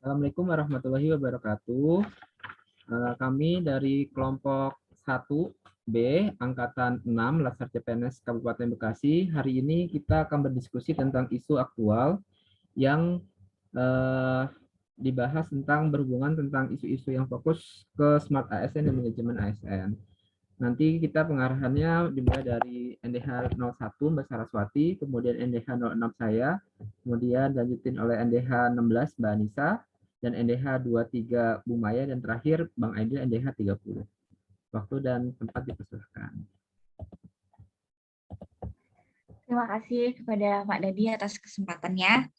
Assalamualaikum warahmatullahi wabarakatuh. Kami dari kelompok 1B Angkatan 6 Laskar CPNS Kabupaten Bekasi. Hari ini kita akan berdiskusi tentang isu aktual yang dibahas tentang berhubungan tentang isu-isu yang fokus ke Smart ASN dan manajemen ASN. Nanti kita pengarahannya dimulai dari NDH 01 Mbak Saraswati, kemudian NDH 06 saya, kemudian lanjutin oleh NDH 16 Mbak Anissa, dan NDH 23 Bu Maya, dan terakhir Bang Aidil NDH 30. Waktu dan tempat dipersilahkan. Terima kasih kepada Pak Dadi atas kesempatannya.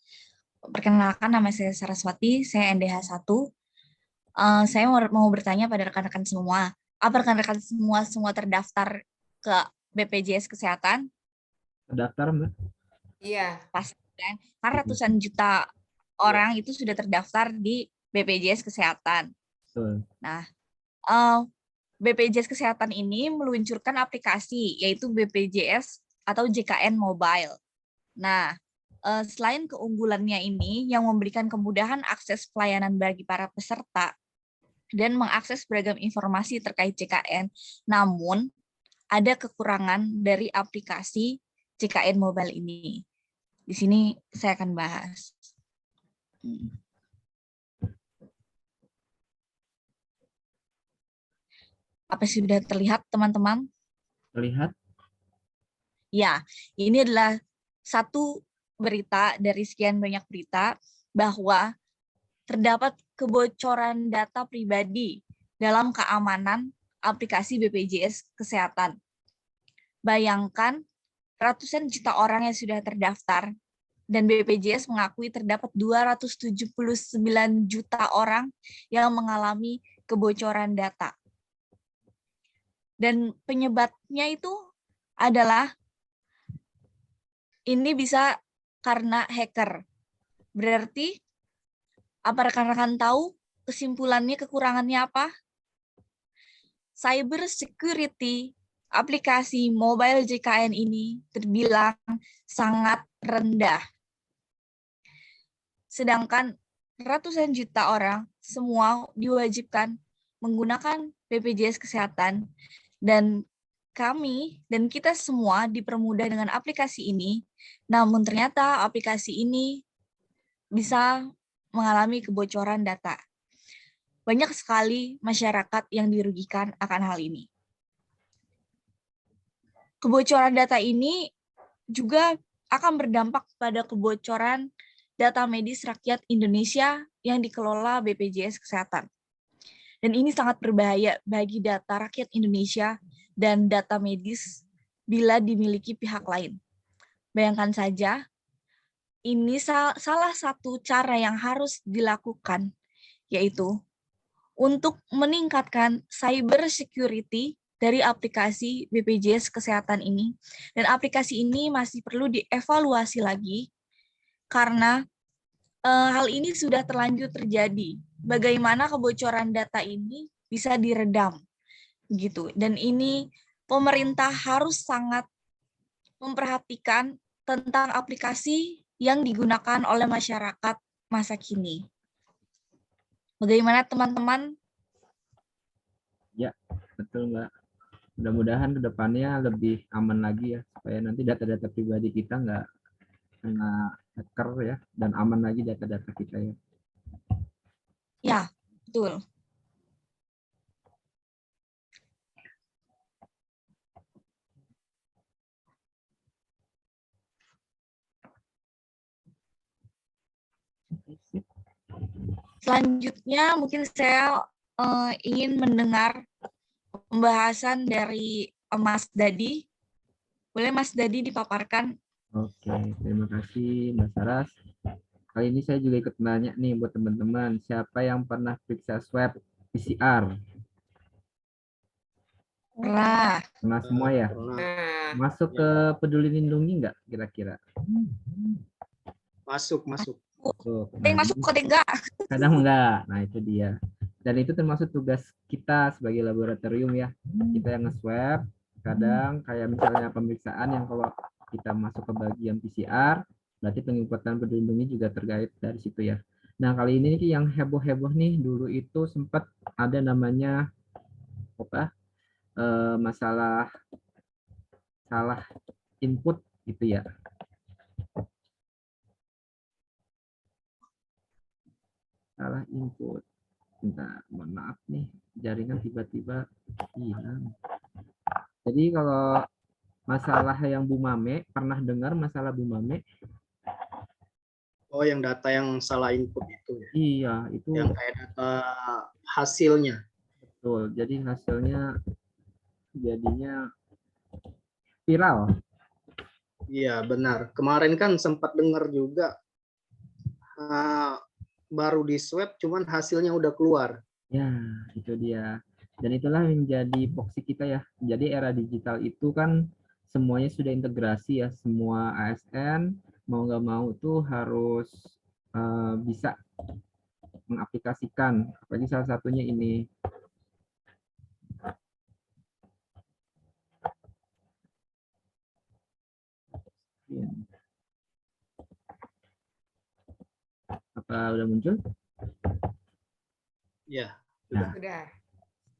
Perkenalkan, nama saya Saraswati, saya NDH 1. Saya mau bertanya pada rekan-rekan semua. Apa rekan-rekan semua terdaftar ke BPJS Kesehatan? Terdaftar, Mbak? Iya. Pasti kan? Karena ratusan juta orang itu sudah terdaftar di BPJS Kesehatan. Betul. Nah, BPJS Kesehatan ini meluncurkan aplikasi, yaitu BPJS atau JKN Mobile. Nah, selain keunggulannya ini yang memberikan kemudahan akses pelayanan bagi para peserta dan mengakses beragam informasi terkait JKN, namun ada kekurangan dari aplikasi JKN Mobile ini. Di sini saya akan bahas. Apa sudah terlihat, teman-teman? Terlihat? Ya, ini adalah satu berita dari sekian banyak berita bahwa terdapat kebocoran data pribadi dalam keamanan aplikasi BPJS Kesehatan. Bayangkan ratusan juta orang yang sudah terdaftar dan BPJS mengakui terdapat 279 juta orang yang mengalami kebocoran data. Dan penyebabnya itu adalah ini bisa karena hacker. Berarti apa rekan-rekan tahu kesimpulannya, kekurangannya apa? Cyber security aplikasi mobile JKN ini terbilang sangat rendah. Sedangkan ratusan juta orang semua diwajibkan menggunakan BPJS Kesehatan, dan kami dan kita semua dipermudah dengan aplikasi ini, namun ternyata aplikasi ini bisa mengalami kebocoran data. Banyak sekali masyarakat yang dirugikan akan hal ini. Kebocoran data ini juga akan berdampak pada kebocoran data medis rakyat Indonesia yang dikelola BPJS Kesehatan. Dan ini sangat berbahaya bagi data rakyat Indonesia dan data medis bila dimiliki pihak lain. Bayangkan saja, ini salah satu cara yang harus dilakukan, yaitu untuk meningkatkan cyber security dari aplikasi BPJS Kesehatan ini. Dan aplikasi ini masih perlu dievaluasi lagi, karena hal ini sudah terlanjur terjadi. Bagaimana kebocoran data ini bisa diredam, begitu. Dan ini pemerintah harus sangat memperhatikan tentang aplikasi yang digunakan oleh masyarakat masa kini. Bagaimana teman-teman? Ya, betul Mbak. Mudah-mudahan ke depannya lebih aman lagi ya, supaya nanti data-data pribadi kita nggak kena hacker ya, dan aman lagi data-data kita ya. Ya, betul. Selanjutnya mungkin saya ingin mendengar pembahasan dari Mas Dadi. Boleh Mas Dadi dipaparkan? Oke, terima kasih Mbak Saras. Kali ini saya juga ikut nanya nih buat teman-teman, siapa yang pernah periksa swab PCR? Pernah. Pernah semua ya? Masuk ke Peduli Lindungi nggak kira-kira? Masuk. Masuk. Ada yang masuk, ada yang enggak. Kadang enggak. Nah, itu dia. Dan itu termasuk tugas kita sebagai laboratorium ya. Kita yang nge-swab, kadang kayak misalnya pemeriksaan yang kalau kita masuk ke bagian PCR, berarti penginputan Peduli Lindungi juga terkait dari situ ya. Nah, kali ini yang heboh-heboh nih, dulu itu sempat ada namanya apa? Masalah salah input gitu ya. Salah input. Bentar, mohon maaf nih, jaringan tiba-tiba hilang. Jadi kalau masalah yang Bu Mame, pernah dengar masalah Bu Mame? Oh, yang data yang salah input itu ya. Iya, itu Yang kayak data hasilnya. betul. Jadi hasilnya jadinya viral. Iya, benar. Kemarin kan sempat dengar juga baru di swab cuman hasilnya udah keluar. Ya, itu dia. Dan itulah yang menjadi fokus kita ya. Jadi era digital itu kan semuanya sudah integrasi ya. Semua ASN mau nggak mau tuh harus bisa mengaplikasikan. Apalagi salah satunya ini. Apa udah muncul? Ya, Nah, Sudah.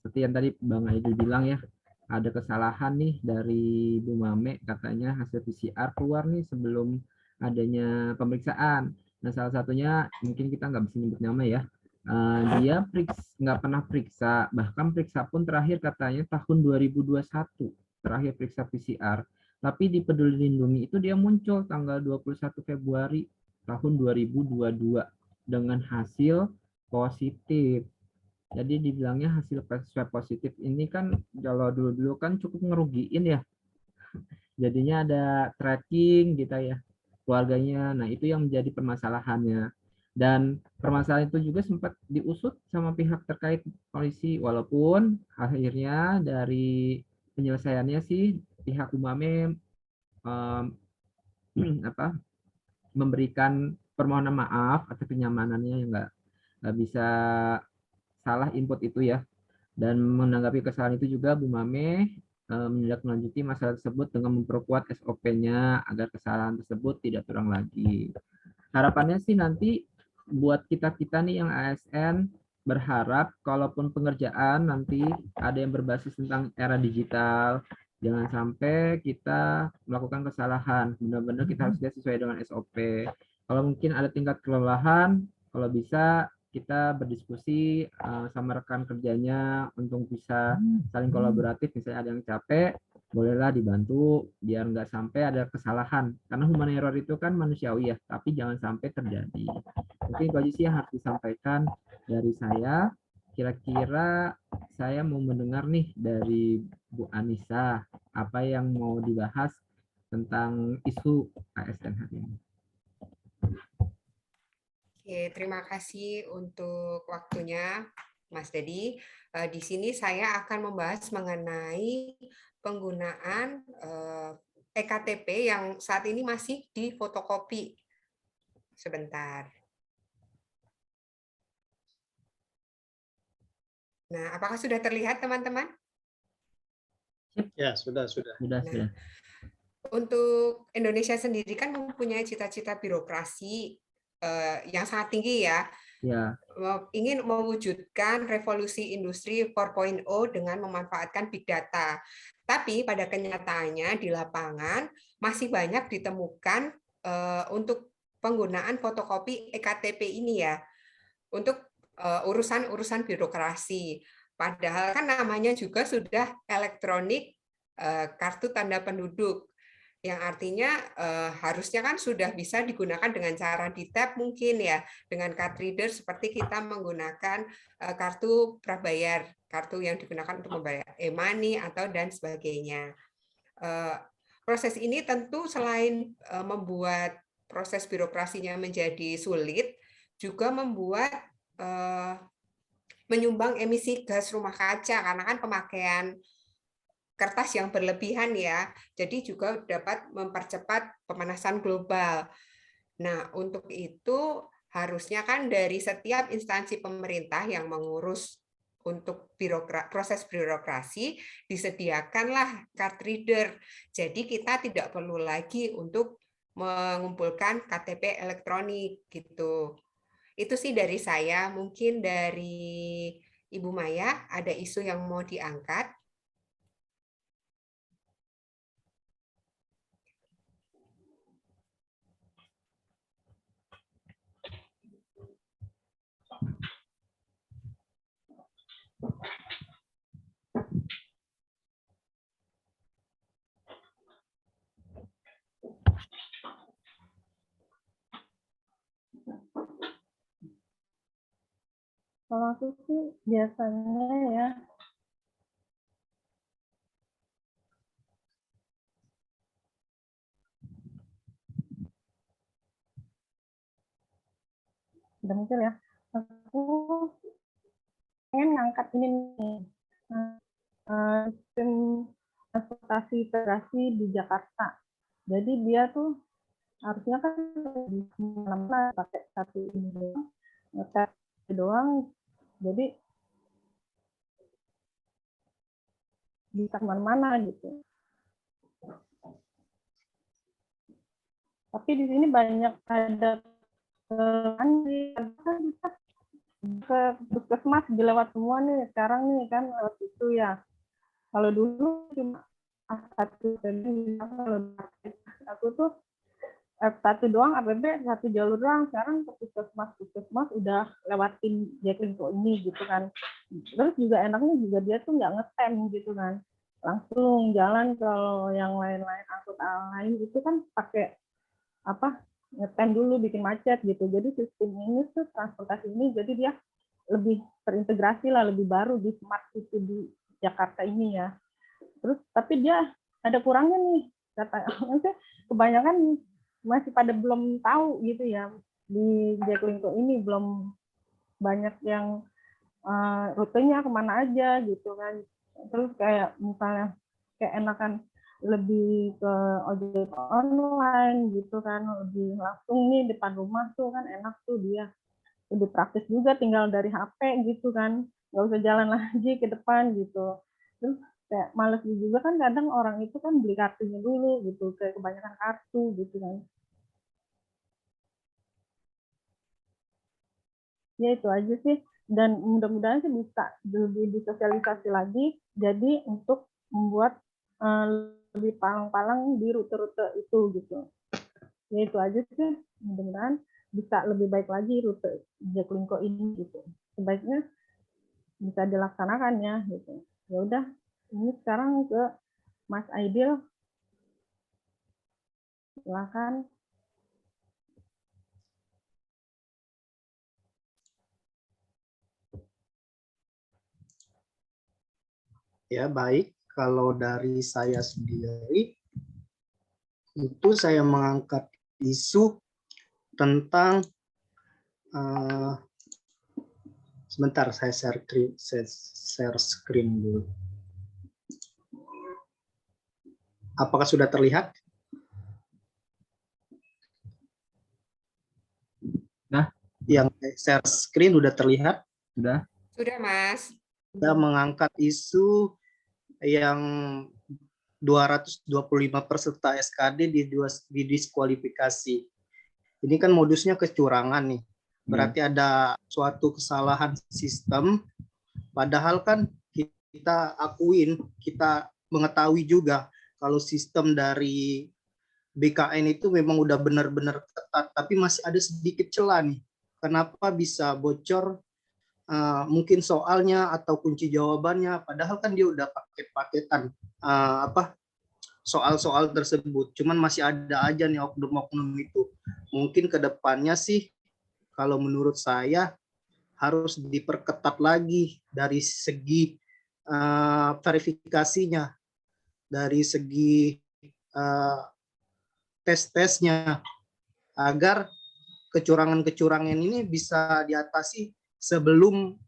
seperti yang tadi Bang Aidil bilang ya, ada kesalahan nih dari Bu Mame, katanya hasil PCR keluar nih sebelum adanya pemeriksaan. Nah, salah satunya mungkin kita nggak bisa nyebut nama ya. Dia nggak pernah periksa, bahkan periksa pun terakhir katanya tahun 2021, terakhir periksa PCR. Tapi di Peduli Lindungi itu dia muncul tanggal 21 Februari tahun 2022 dengan hasil positif. Jadi dibilangnya hasil swab positif ini kan kalau dulu-dulu kan cukup ngerugiin ya. Jadinya ada tracking gitu ya keluarganya. Nah, itu yang menjadi permasalahannya. Dan permasalahan itu juga sempat diusut sama pihak terkait polisi, walaupun akhirnya dari penyelesaiannya sih pihak Umame um, apa memberikan permohonan maaf atas kenyamanannya yang nggak bisa salah input itu ya. Dan menanggapi kesalahan itu juga Bu Mame menindaklanjuti masalah tersebut dengan memperkuat SOP-nya agar kesalahan tersebut tidak terulang lagi. Harapannya sih nanti buat kita-kita nih yang ASN berharap kalaupun pengerjaan nanti ada yang berbasis tentang era digital, jangan sampai kita melakukan kesalahan. Benar-benar kita harus lihat sesuai dengan SOP. Kalau mungkin ada tingkat kelelahan, kalau bisa kita berdiskusi sama rekan kerjanya untuk bisa saling kolaboratif. Misalnya ada yang capek, bolehlah dibantu biar nggak sampai ada kesalahan. Karena human error itu kan manusiawi ya, tapi jangan sampai terjadi. Mungkin itu aja sih yang harus disampaikan dari saya. Kira-kira saya mau mendengar nih dari Bu Anissa, apa yang mau dibahas tentang isu ASN hari ini. Oke, terima kasih untuk waktunya, Mas Dedi. Di sini saya akan membahas mengenai penggunaan EKTP yang saat ini masih di fotokopi. Sebentar. Nah, apakah sudah terlihat, teman-teman? Ya, sudah. Nah, untuk Indonesia sendiri kan mempunyai cita-cita birokrasi yang sangat tinggi ya. Ya. Ingin mewujudkan revolusi industri 4.0 dengan memanfaatkan big data. Tapi pada kenyataannya di lapangan masih banyak ditemukan untuk penggunaan fotokopi EKTP ini ya untuk urusan-urusan birokrasi. Padahal kan namanya juga sudah elektronik kartu tanda penduduk, yang artinya harusnya kan sudah bisa digunakan dengan cara di-tap mungkin ya, dengan card reader seperti kita menggunakan kartu prabayar, kartu yang digunakan untuk membayar e-money atau dan sebagainya. Proses ini tentu selain membuat proses birokrasinya menjadi sulit, juga membuat menyumbang emisi gas rumah kaca karena kan pemakaian kertas yang berlebihan ya. Jadi juga dapat mempercepat pemanasan global. Nah, untuk itu harusnya kan dari setiap instansi pemerintah yang mengurus untuk proses birokrasi disediakanlah card reader. Jadi kita tidak perlu lagi untuk mengumpulkan KTP elektronik gitu. Itu sih dari saya. Mungkin dari Ibu Maya ada isu yang mau diangkat. Kalau aku sih biasanya ya udah mikir ya. Aku pengen ngangkat ini nih, sistem transportasi integrasi di Jakarta. Jadi dia tuh harusnya kan di mana-mana pakai satu ini doang, ngetes doang. Jadi bisa kemana-mana gitu. Tapi di sini banyak ada kan bisa ke puskesmas dilewat semua nih sekarang nih kan lewat itu ya. Kalau dulu cuma satu kalau aku tuh satu doang APB satu jalur doang, sekarang ke puskesmas udah lewatin Jaklingko ini gitu kan. Terus juga enaknya juga dia tuh nggak ngetem gitu kan, langsung jalan. Kalau yang lain-lain angkutan lain itu kan pakai apa, ngetem dulu bikin macet gitu. Jadi sistem ini tuh transportasi ini jadi dia lebih terintegrasi lah, lebih baru di smart city di Jakarta ini ya. Terus tapi dia ada kurangnya nih, katanya kebanyakan masih pada belum tahu gitu ya, di Jaklingko ini belum banyak yang rutenya kemana aja gitu kan. Terus kayak misalnya kayak enakan lebih ke ojek online gitu kan, lebih langsung nih depan rumah tuh kan enak tuh, dia lebih praktis juga, tinggal dari HP gitu kan, nggak usah jalan lagi ke depan gitu. Terus kayak males juga kan, kadang orang itu kan beli kartunya dulu gitu, kayak kebanyakan kartu gitu kan. Ya itu aja sih, dan mudah-mudahan sih bisa lebih disosialisasi lagi, jadi untuk membuat lebih palang-palang di rute-rute itu gitu. Ya itu aja sih, mudah-mudahan bisa lebih baik lagi rute Jaklingko ini gitu. Sebaiknya bisa dilaksanakan ya gitu. Ya udah, ini sekarang ke Mas Aidil, silakan. Ya, baik. Kalau dari saya sendiri, itu saya mengangkat isu tentang sebentar, saya share screen dulu. Apakah sudah terlihat? Nah, yang share screen sudah terlihat? sudah. Sudah, Mas. Kita mengangkat isu yang 225 peserta SKD didiskualifikasi. Ini kan modusnya kecurangan nih. Berarti ada suatu kesalahan sistem. Padahal kan kita akuin, kita mengetahui juga kalau sistem dari BKN itu memang udah benar-benar ketat, tapi masih ada sedikit celah nih. Kenapa bisa bocor? Mungkin soalnya atau kunci jawabannya, padahal kan dia udah paket-paketan soal-soal tersebut. Cuman masih ada aja nih oknum-oknum itu. Mungkin kedepannya sih, kalau menurut saya harus diperketat lagi dari segi verifikasinya, dari segi tes-tesnya, agar kecurangan-kecurangan ini bisa diatasi sebelum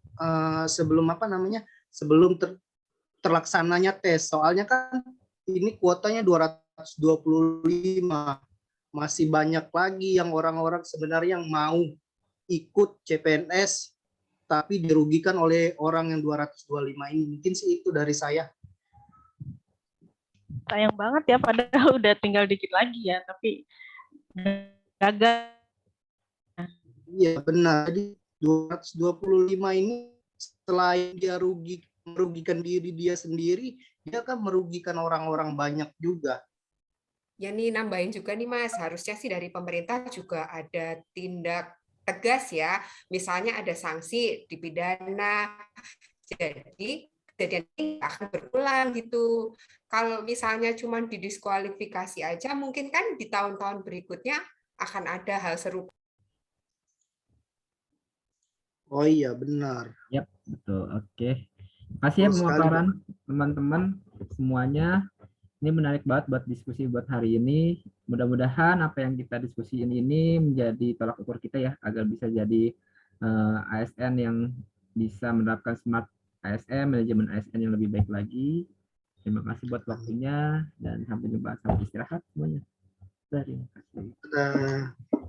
terlaksananya tes. Soalnya kan ini kuotanya 225, masih banyak lagi yang orang-orang sebenarnya yang mau ikut CPNS tapi dirugikan oleh orang yang 225 ini. Mungkin sih itu dari saya. Sayang banget ya, padahal udah tinggal dikit lagi ya, tapi gagal. Iya, benar. Jadi 225 ini selain dia merugikan diri dia sendiri, dia kan merugikan orang-orang banyak juga. Ya nih nambahin juga nih Mas, harusnya sih dari pemerintah juga ada tindak tegas ya. Misalnya ada sanksi dipidana. Jadi kejadian ini nggak akan berulang gitu. Kalau misalnya cuma didiskualifikasi aja, mungkin kan di tahun-tahun berikutnya akan ada hal serupa. Oh iya, benar. Yap, betul. Oke. Kasih ya Betul sekali, pemaparan teman-teman semuanya. Ini menarik banget buat diskusi buat hari ini. Mudah-mudahan apa yang kita diskusiin ini menjadi tolak ukur kita ya, agar bisa jadi ASN yang bisa menerapkan smart ASN, manajemen ASN yang lebih baik lagi. Terima kasih buat waktunya dan sampai jumpa, sampai istirahat semuanya. Terima kasih. Pak.